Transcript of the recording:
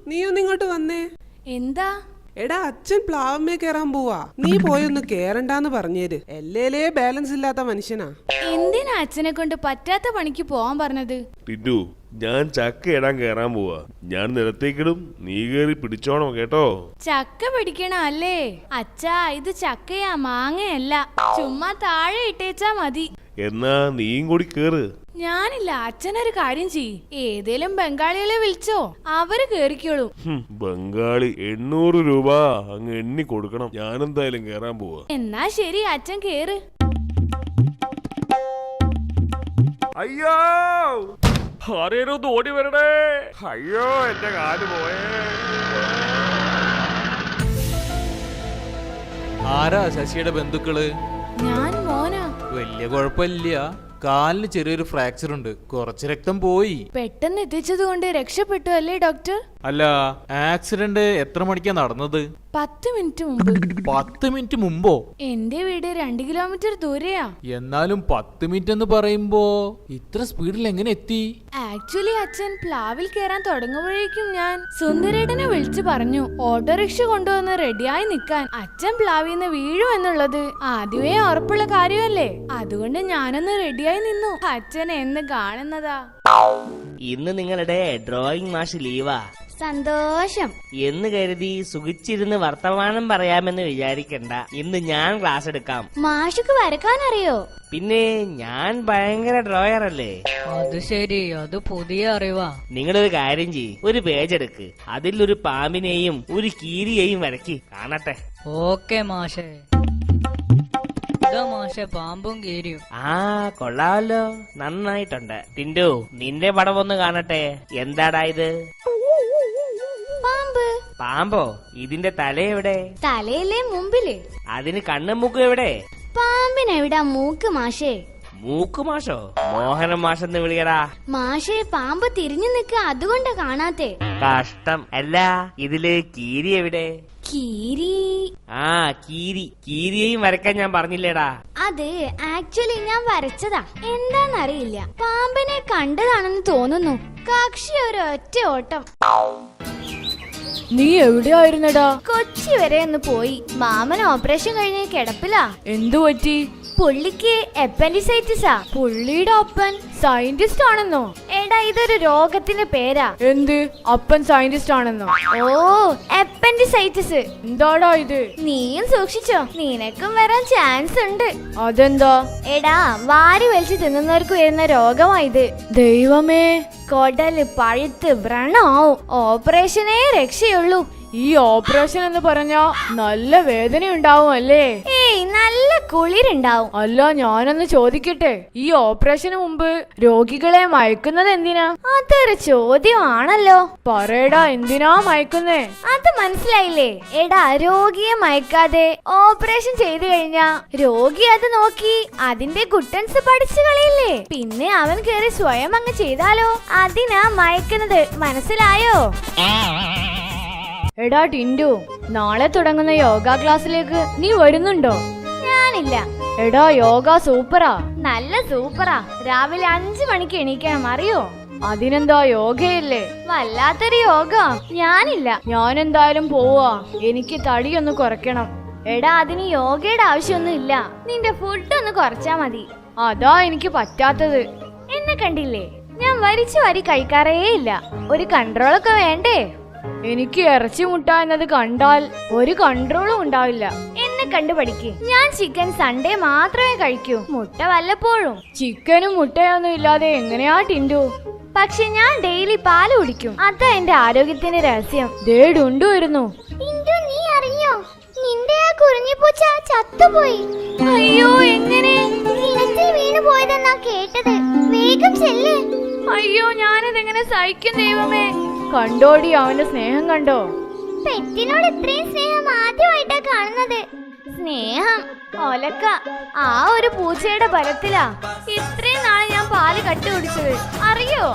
നീ ഒന്ന് ഇങ്ങോട്ട് വന്നേ. എന്താ? എടാ, അച്ഛൻ പ്ലാവമ്മേ കേറാൻ പോവാ. നീ പോയൊന്ന് കേറണ്ടാന്ന് പറഞ്ഞേര്. എല്ലേലേ ബാലൻസ് ഇല്ലാത്ത മനുഷ്യനാ. എന്തിനാ അച്ഛനെ കൊണ്ട് പറ്റാത്ത പണിക്ക് പോവാൻ പറഞ്ഞത്? ടിൻഡു, ഞാൻ ചക്ക ഇടാൻ കേറാൻ പോവാ. ഞാൻ നിലത്തേക്കിടും, നീ കേറി പിടിച്ചോണം കേട്ടോ. ചക്ക പിടിക്കണ അല്ലേ? അച്ഛാ, ഇത് ചക്കയാ, മാങ്ങയല്ല. ചുമ്മാ താഴെ ഇട്ടേച്ചാ മതി. എന്നാ നീയും കൂടി കേറ്. ഞാനില്ല. അച്ഛനൊരു കാര്യം ചെയ്യ്, ഏതേലും ബംഗാളികളെ വിളിച്ചോ, അവര് കേറിക്കോളൂ. ബംഗാളി 800 രൂപ അങ്ങ് എണ്ണി കൊടുക്കണം. ഞാനെന്തായാലും കേറാൻ പോവാ. എന്നാ ശരി, അച്ഛൻ കേറ്. അയ്യോ, ആരേലും ഒന്ന് ഓടി വരണേ. അയ്യോ, എന്റെ കാല് പോയേ. ആരാ ശശിയുടെ ബന്ധുക്കള്? ഞാൻ മോനാ. വലിയ കുഴപ്പമില്ല, കാലിന് ചെറിയൊരു ഫ്രാക്ചർ ഉണ്ട്, കുറച്ച് രക്തം പോയി. പെട്ടെന്ന് എത്തിച്ചത് കൊണ്ട് രക്ഷപ്പെട്ടു അല്ലേ ഡോക്ടർ? അല്ല, ആക്സിഡന്റ് എത്ര മണിക്കാ നടന്നത്? 10 മിനിറ്റ് മുമ്പ്. 10 മിനിറ്റ് മുമ്പോ? എന്റെ വീട് 2 കിലോമീറ്റർ ദൂരെയാ. എന്നാലും 10 മിനിറ്റ് എന്ന് പറയുമ്പോ ഇത്ര സ്പീഡിൽ എങ്ങനെ എത്തി? ആക്ച്വലി അച്ഛൻ പ്ലാവിൽ കയറാൻ തുടങ്ങുമ്പോഴേക്കും ഞാൻ സുന്ദരേട്ടനെ വിളിച്ചു പറഞ്ഞു ഓട്ടോറിക്ഷ കൊണ്ടുവന്ന് റെഡിയായി നിക്കാൻ. അച്ഛൻ പ്ലാവിന്ന് വീഴും എന്നുള്ളത് ആദ്യമേ ഉറപ്പുള്ള കാര്യമല്ലേ, അതുകൊണ്ട് ഞാനൊന്ന് റെഡിയായി നിന്നു. അച്ഛൻ എന്ന് കാണുന്നതാ. ഇന്ന് നിങ്ങളുടെ ഡ്രോയിങ് മാഷ് ലീവാ. സന്തോഷം എന്ന് കരുതി സുഖിച്ചിരുന്ന് വർത്തമാനം പറയാമെന്ന് വിചാരിക്കണ്ട. ഇന്ന് ഞാൻ ക്ലാസ് എടുക്കാം. മാഷുക്ക് വരക്കാനറിയോ? പിന്നെ ഞാൻ ഭയങ്കര ഡ്രോയർ അല്ലേ. അത് ശരി, അത് പുതിയ അറിവാ. നിങ്ങളൊരു കാര്യം ചെയ്യ്, ഒരു പേജ് എടുക്ക്, അതിലൊരു പാമ്പിനെയും ഒരു കീരിയെയും വരക്കി കാണട്ടെ. ഓക്കെ മാഷേ. മാഷെ, പാമ്പും കീരിയും. ആ, കൊള്ളാമല്ലോ, നന്നായിട്ടുണ്ട്. ടിൻഡു, നിന്റെ പടം ഒന്ന് കാണട്ടെ. എന്താടാ ഇത്? പാമ്പ്. പാമ്പോ? ഇതിന്റെ തല എവിടെ? തലയിലെ മുമ്പില്. അതിന് കണ്ണും മൂക്കും എവിടെ? പാമ്പിനെവിടാ മൂക്ക് മാഷേ? മൂക്ക് മാഷോ? മോഹനം മാഷെന്ന് വിളിയടാ. മാഷേ, പാമ്പ് തിരിഞ്ഞു നിക്ക, അതുകൊണ്ടാ കാണാത്തെ. കഷ്ടം. അല്ല, ഇതില് കീരി എവിടെ? കീരി? ആ, കീരിയെയും വരക്കാൻ ഞാൻ പറഞ്ഞില്ലേടാ. അത് ആക്ച്വലി ഞാൻ വരച്ചതാ. എന്താന്നറിയില്ല, പാമ്പിനെ കണ്ടതാണെന്ന് തോന്നുന്നു. കക്ഷി ഒരു ഒറ്റ ഓട്ടം. നീ എവിടെയായിരുന്നടാ? കൊച്ചി വരെ ഒന്ന് പോയി. മാമൻ ഓപ്പറേഷൻ കഴിഞ്ഞ് കിടപ്പിലാ. എന്തു പറ്റി? പുള്ളിക്ക് അപ്പൻഡിസൈറ്റിസാ. പുള്ളിയുടെ അപ്പൻ സയന്റിസ്റ്റ് ആണെന്നോ? എടാ, ഇതൊരു രോഗത്തിന്റെ പേരാ. എന്ത്? അപ്പൻ സയന്റിസ്റ്റ് ആണെന്നോ? ഓ, അപ്പൻഡിസൈറ്റിസ്. എന്താടാ ഇത്? നീയും സൂക്ഷിച്ചോ, നിനക്കും വരാൻ ചാൻസ് ഉണ്ട്. അതെന്താ? എടാ, വാരി വലിച്ചു തിന്നുന്നവർക്ക് വരുന്ന രോഗമായത്. ദൈവമേ, കൊടല് പഴുത്ത് വ്രണമാവും. ഓപ്പറേഷനേ രക്ഷയുള്ളൂ. ഈ ഓപ്പറേഷൻ എന്ന് പറഞ്ഞാ നല്ല വേദന ഉണ്ടാവും അല്ലേ? ഏയ്, നല്ല കുളിരുണ്ടാവും. അല്ല, ഞാനൊന്ന് ചോദിക്കട്ടെ, ഈ ഓപ്പറേഷന് മുമ്പ് രോഗികളെ മയക്കുന്നത് എന്തിനാ? അതൊരു ചോദ്യമാണല്ലോ. പറയടാ, എന്തിനാ മയക്കുന്നേ? അത് മനസ്സിലായില്ലേ? എടാ, രോഗിയെ മയക്കാതെ ഓപ്പറേഷൻ ചെയ്തു കഴിഞ്ഞാ രോഗി അത് നോക്കി അതിന്റെ കുട്ടൻസ് പഠിച്ചു കളയില്ലേ. പിന്നെ അവൻ കേറി സ്വയം അങ്ങ് ചെയ്താലോ. അതിനാ മയക്കുന്നത്, മനസ്സിലായോ? എടാ ടിൻഡു, നാളെ തുടങ്ങുന്ന യോഗ ക്ലാസ്സിലേക്ക് നീ വരുന്നുണ്ടോ? ഞാനില്ല. എടാ, യോഗ സൂപ്പറാ. നല്ല സൂപ്പറാ. രാവിലെ 5 മണിക്ക് എണീക്കണം, അറിയോ? അതിനെന്താ, യോഗയല്ലേ? വല്ലാത്തൊരു യോഗ. ഞാനില്ല. ഞാനെന്തായാലും പോവാ, എനിക്ക് തടിയൊന്ന് കുറയ്ക്കണം. എടാ, അതിന് യോഗയുടെ ആവശ്യമൊന്നും ഇല്ല. നിന്റെ ഫുഡ് ഒന്ന് കുറച്ചാ മതി. അതാ എനിക്ക് പറ്റാത്തത്. എന്നെ കണ്ടില്ലേ, ഞാൻ വരിച്ചു വരി കഴിക്കാറേ ഇല്ല. ഒരു കൺട്രോളൊക്കെ വേണ്ടേ? എനിക്ക് ഇറച്ചി മുട്ട എന്നത് കണ്ടാൽ ഒരു കൺട്രോളും ഉണ്ടാവില്ല. എന്നെ കണ്ടു പഠിക്ക്. ഞാൻ ചിക്കൻ സൺഡേ മാത്രമേ കഴിക്കൂ, മുട്ട വല്ലപ്പോഴും. ചിക്കനും മുട്ടയൊന്നും ഇല്ലാതെ എങ്ങനെയാ ടിൻഡു? പക്ഷെ ഞാൻ ഡെയിലി പാല് കുടിക്കും. അതാ എന്റെ ആരോഗ്യത്തിന്റെ രഹസ്യം. ദേ ഡുണ്ടു വരുന്നു. നീ അറിഞ്ഞോ, നിന്റെ ആ കുറിഞ്ഞിപ്പൂച്ച ചത്തുപോയി. അയ്യോ, എങ്ങനെ? നിലത്തിൽ വീണു പോയതെന്നാ കേട്ടത്. വേഗം ചെല്ല്. അയ്യോ, ഞാനതെങ്ങനെ സഹിക്കും ദൈവമേ. കണ്ടോടി, അവന്റെ സ്നേഹം കണ്ടോ? പെറ്റിനോട് ഇത്രയും സ്നേഹം ആദ്യമായിട്ടാ കാണുന്നത്. സ്നേഹം ഒലക്ക. ആ ഒരു പൂച്ചയുടെ ബലത്തിലാ ഇത്രയും നാളെ ഞാൻ പാല് കട്ടി കുടിച്ചത്, അറിയോ?